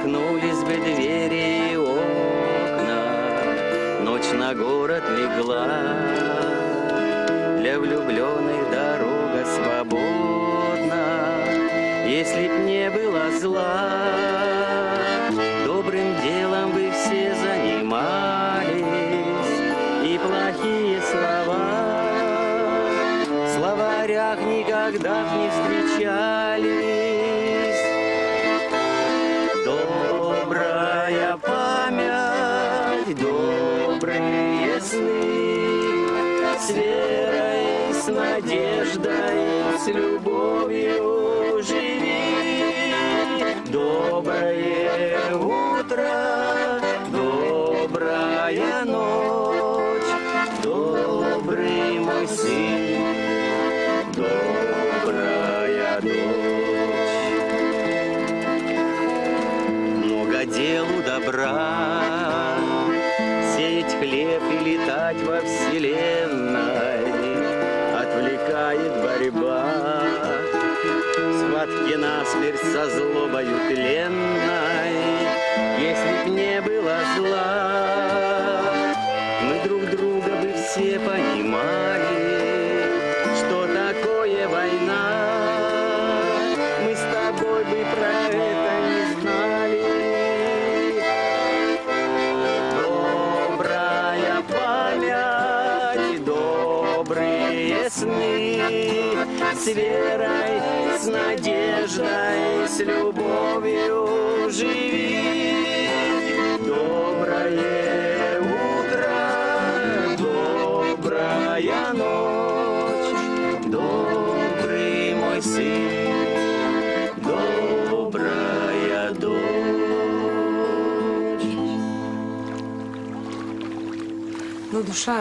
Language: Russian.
распахнулись бы двери и окна, ночь на город легла. Для влюбленных дорога свободна, если б не было зла. Добрым делом вы все занимались, и плохие слова в словарях никогда б не встречались. Добрая память, добрые сны, с верой, с надеждой, с любовью живи. Доброе утро, добрая ночь, добрый мой сын, добрая дочь. Много делу добра, сеять хлеб и летать во вселенной, отвлекает борьба. Схватки насмерть со злобою тленной, если б не было зла, мы друг друга бы все понимали, что такое война. Мы с тобой бы про это не знали. Добрая память, добрые сны, с верой, с надеждой, с любовью живи. Доброе утро, добрая ночь, добрый мой сын, добрая дочь. Ну, душа